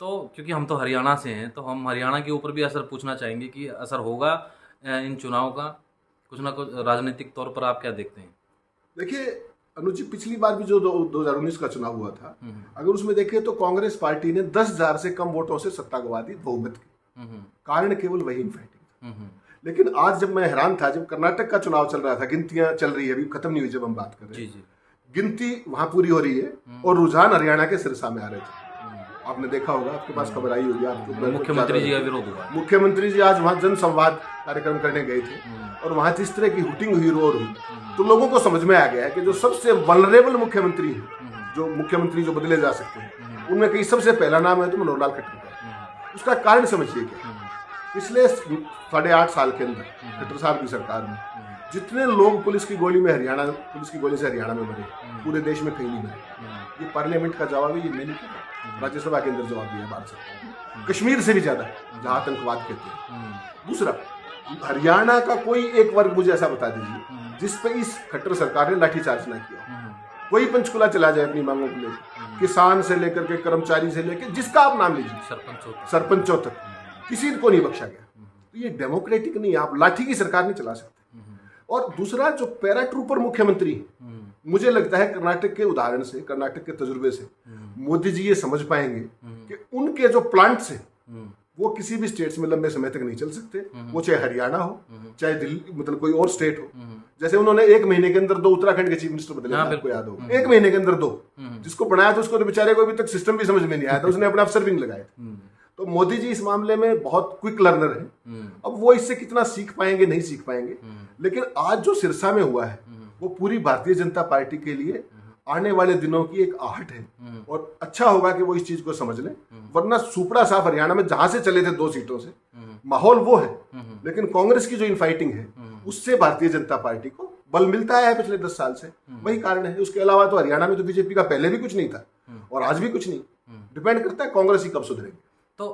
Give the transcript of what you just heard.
तो क्योंकि हम तो हरियाणा से हैं, तो हम हरियाणा के ऊपर भी असर पूछना चाहेंगे कि असर होगा इन चुनाव का कुछ ना कुछ राजनीतिक तौर पर, आप क्या देखते हैं? देखिए अनुज जी, पिछली बार भी जो 2019 का चुनाव हुआ था, अगर उसमें देखें तो कांग्रेस पार्टी ने 10,000 से कम वोटों से सत्ता गंवा दी, बहुमत की। कारण केवल वही इनफाइटिंग था। लेकिन आज जब मैं हैरान था, जब कर्नाटक का चुनाव चल रहा था, गिनतियां चल रही है, अभी खत्म नहीं हुई, जब हम बात कर रहे हैं, गिनती वहां पूरी हो रही है और रुझान हरियाणा के सिरसा में आ रहे थे। आपने देखा होगा, आपके पास खबर आई होगी, आपको मुख्यमंत्री जी का विरोध हुआ। मुख्यमंत्री जी आज वहां जनसंवाद कार्यक्रम करने गए थे और वहां जिस तरह की हुटिंग हुई, रोर हुई, तो लोगों को समझ में आ गया है कि जो सबसे वल्नरेबल मुख्यमंत्री है, जो मुख्यमंत्री जो बदले जा सकते हैं, उनमें कहीं सबसे पहला नाम है तो मनोहर लाल खट्टर का। उसका कारण समझिए क्या, पिछले 8.5 साल के अंदर खट्टर साहब की सरकार में जितने लोग पुलिस की गोली से हरियाणा में मरे, पूरे देश में कहीं नहीं मरे। ये पार्लियामेंट का जवाब है, ये मैंने किया, राज्यसभा के अंदर जवाब दिया भारत सरकार ने। कश्मीर से भी ज्यादा, जहां आतंकवाद कहते हैं। दूसरा, हरियाणा का कोई एक वर्ग मुझे ऐसा बता दीजिए जिस पे इस खट्टर सरकार ने लाठीचार्ज ना किया। कोई पंचकुला चला जाए अपनी मांगों को लेकर, किसान से लेकर के कर्मचारी से लेकर जिसका आप नाम लीजिए, सरपंचों तक, किसी को नहीं बख्शा गया। तो ये डेमोक्रेटिक नहीं है, आप लाठी की सरकार नहीं चला सकते। और दूसरा, जो पैरा ट्रूपर मुख्यमंत्री है, मुझे लगता है कर्नाटक के उदाहरण से, कर्नाटक के तजुर्बे से मोदी जी ये समझ पाएंगे कि उनके जो प्लांट्स हैं वो किसी भी स्टेट्स में लंबे समय तक नहीं चल सकते, वो चाहे हरियाणा हो, चाहे दिल्ली, मतलब कोई और स्टेट हो। जैसे उन्होंने 1 महीने के अंदर 2 उत्तराखंड के चीफ मिनिस्टर बदले, आपको याद हो, 1 महीने के अंदर 2। जिसको बनाया था उसको तो बेचारे को अभी तक सिस्टम भी समझ में नहीं आया था, उसने अपने अफसर भी लगाए थे। तो मोदी जी इस मामले में बहुत क्विक लर्नर है। अब वो इससे कितना सीख पाएंगे, नहीं सीख पाएंगे, लेकिन आज जो सिरसा में हुआ है वो पूरी भारतीय जनता पार्टी के लिए आने वाले दिनों की एक आहट है। और अच्छा होगा कि वो इस चीज को समझ लें, वरना सुपड़ा साफ हरियाणा में जहां से चले थे 2 सीटों से, माहौल वो है, लेकिन कांग्रेस की जो इनफाइटिंग है उससे भारतीय जनता पार्टी को बल मिलता है पिछले 10 साल से, वही कारण है। उसके अलावा तो हरियाणा में तो बीजेपी का पहले भी कुछ नहीं था और आज भी कुछ नहीं। डिपेंड करता है कांग्रेस ही कब सुधरेगी। तो